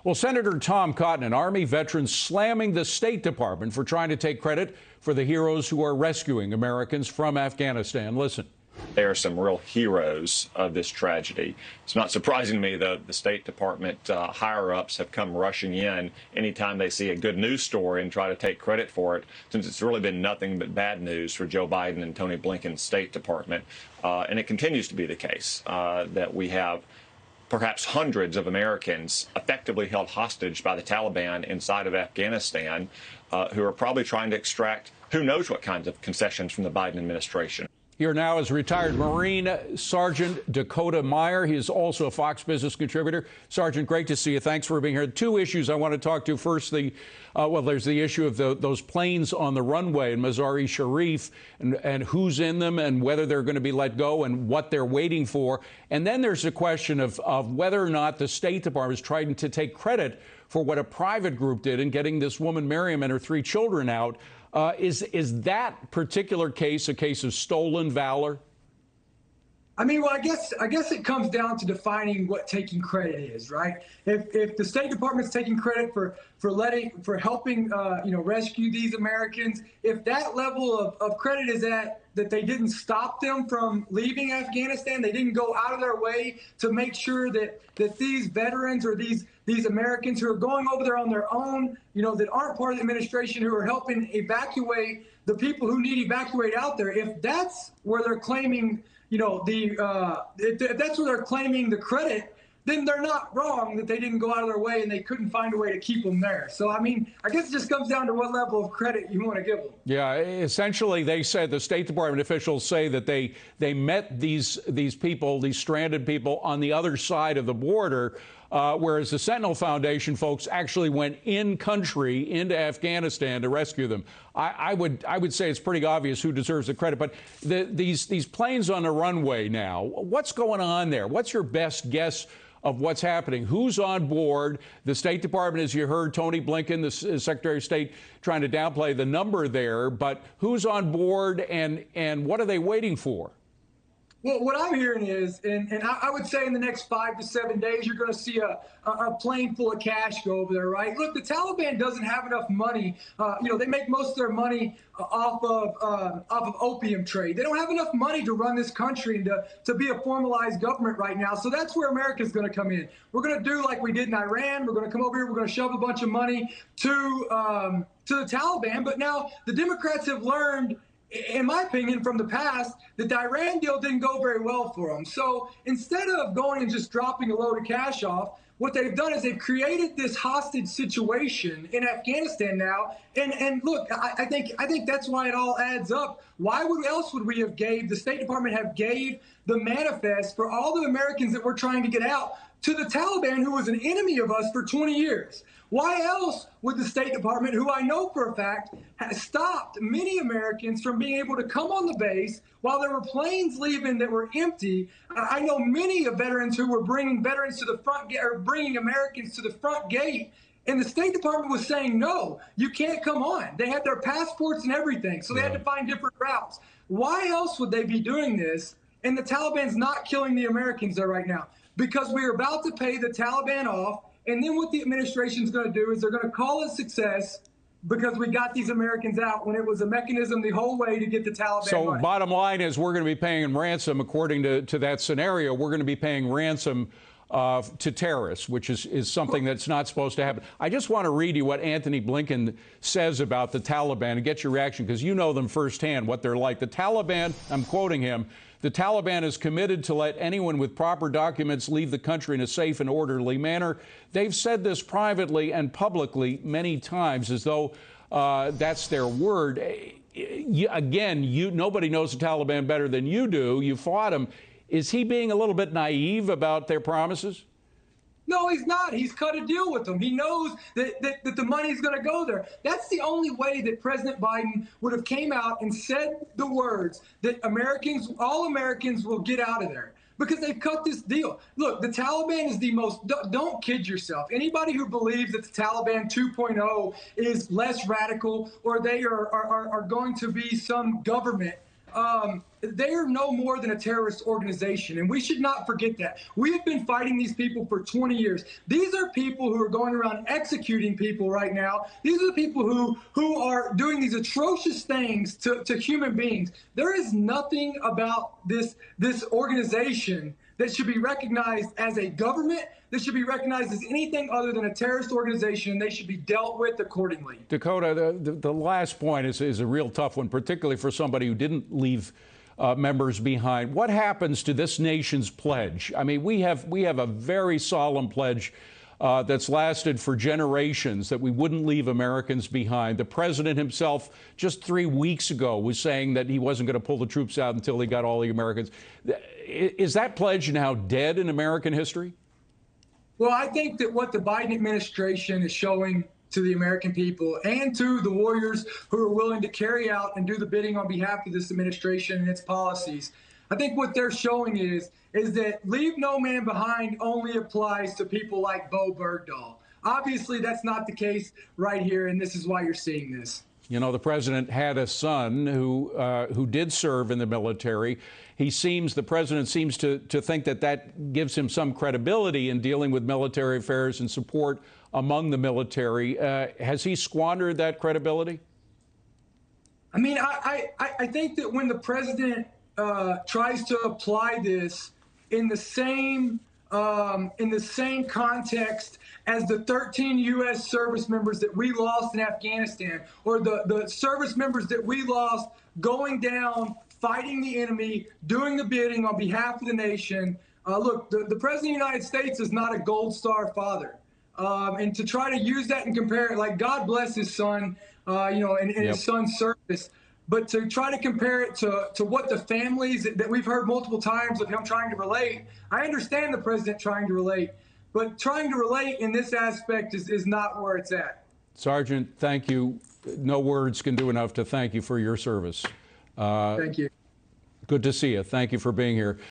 Well, Senator Tom Cotton, an Army veteran, slamming the State Department for trying to take credit for the heroes who are rescuing Americans from Afghanistan. Listen. They are some real heroes of this tragedy. It's not surprising to me that the State Department higher-ups have come rushing in anytime they see a good news story and try to take credit for it, since it's really been nothing but bad news for Joe Biden and Tony Blinken's State Department. And it continues to be the case that we have perhaps hundreds of Americans effectively held hostage by the Taliban inside of Afghanistan, who are probably trying to extract who knows what kinds of concessions from the Biden administration. Here now is retired Marine Sergeant Dakota Meyer. He is also a Fox Business contributor. Sergeant, great to see you. Thanks for being here. Two issues I want to talk to. First, there's the issue of those planes on the runway in Mazar-e-Sharif and who's in them and whether they're going to be let go and what they're waiting for. And then there's the question of whether or not the State Department is trying to take credit for what a private group did in getting this woman, Miriam, and her 3 children out. Is that particular case a case of stolen valor? I mean, well, I guess it comes down to defining what taking credit is, right? If the State Department's taking credit for helping rescue these Americans, if that level of credit is that they didn't stop them from leaving Afghanistan, they didn't go out of their way to make sure that these veterans or these Americans who are going over there on their own, that aren't part of the administration, who are helping evacuate the people who need evacuated out there, if that's where they're claiming if that's where they're claiming the credit, then they're not wrong that they didn't go out of their way and they couldn't find a way to keep them there. So, I mean, I guess it just comes down to what level of credit you want to give them. Yeah, essentially, they said, the State Department officials say that they met these people, these stranded people, on the other side of the border, whereas the Sentinel Foundation folks actually went in country into Afghanistan to rescue them. I would say it's pretty obvious who deserves the credit. But these planes on the runway now, what's going on there? What's your best guess of what's happening? Who's on board? The State Department, as you heard, Tony Blinken, the Secretary of State, trying to downplay the number there. But who's on board and what are they waiting for? Well, what I'm hearing is, and I would say in the next 5 to 7 days, you're going to see a plane full of cash go over there, right? Look, the Taliban doesn't have enough money. They make most of their money off of opium trade. They don't have enough money to run this country and to be a formalized government right now. So that's where America's going to come in. We're going to do like we did in Iran. We're going to come over here. We're going to shove a bunch of money to the Taliban. But now the Democrats have learned, in my opinion, from the past, that the Iran deal didn't go very well for them. So instead of going and just dropping a load of cash off, what they've done is they've created this hostage situation in Afghanistan now. And look, I think that's why it all adds up. Why else would we have the State Department have gave the manifest for all the Americans that we're trying to get out to the Taliban, who was an enemy of us for 20 years? Why else would the State Department, who I know for a fact has stopped many Americans from being able to come on the base while there were planes leaving that were empty? I know many of veterans who were bringing veterans to the front gate, or bringing Americans to the front gate, and the State Department was saying, no, you can't come on. They had their passports and everything, so they had to find different routes. Why else would they be doing this? And the Taliban's not killing the Americans there right now, because we're about to pay the Taliban off. And then what the administration's going to do is they're going to call it success because we got these Americans out when it was a mechanism the whole way to get the Taliban So money. Bottom line is we're going to be paying ransom, according to that scenario. We're going to be paying ransom to terrorists, which is something that's not supposed to happen. I just want to read you what Anthony Blinken says about the Taliban and get your reaction, because you know them firsthand, what they're like. The Taliban, I'm quoting him, "The Taliban is committed to let anyone with proper documents leave the country in a safe and orderly manner. They've said this privately and publicly many times, as though that's their word." Nobody knows the Taliban better than you do. You fought them. Is he being a little bit naive about their promises? No, he's not. He's cut a deal with them. He knows that the money's going to go there. That's the only way that President Biden would have came out and said the words that all Americans will get out of there, because they've cut this deal. Look, the Taliban is the most, don't kid yourself. Anybody who believes that the Taliban 2.0 is less radical, or they are going to be some government they are no more than a terrorist organization, and we should not forget that. We have been fighting these people for 20 years. These are people who are going around executing people right now. These are the people who are doing these atrocious things to human beings. There is nothing about this organization that should be recognized as a government, that should be recognized as anything other than a terrorist organization, and they should be dealt with accordingly. Dakota, the last point is a real tough one, particularly for somebody who didn't leave members behind. What happens to this nation's pledge? I mean, we have a very solemn pledge that's lasted for generations that we wouldn't leave Americans behind. The president himself just 3 weeks ago was saying that he wasn't going to pull the troops out until he got all the Americans. Is that pledge now dead in American history? Well, I think that what the Biden administration is showing to the American people and to the warriors who are willing to carry out and do the bidding on behalf of this administration and its policies, I think what they're showing is that leave no man behind only applies to people like Bo Bergdahl. Obviously, that's not the case right here, and this is why you're seeing this. You know, the president had a son who did serve in the military. The president seems to think that gives him some credibility in dealing with military affairs and support among the military. Has he squandered that credibility? I mean, I think that when the president tries to apply this in the same context as the 13 U.S. service members that we lost in Afghanistan, or the service members that we lost going down, fighting the enemy, doing the bidding on behalf of the nation. Look, the President of the United States is not a Gold Star father. And to try to use that and compare it, like, God bless his son, and his son's service. But to try to compare it to what the families that we've heard multiple times of him trying to relate, I understand the president trying to relate, but trying to relate in this aspect is not where it's at. Sergeant, thank you. No words can do enough to thank you for your service. Thank you. Good to see you. Thank you for being here.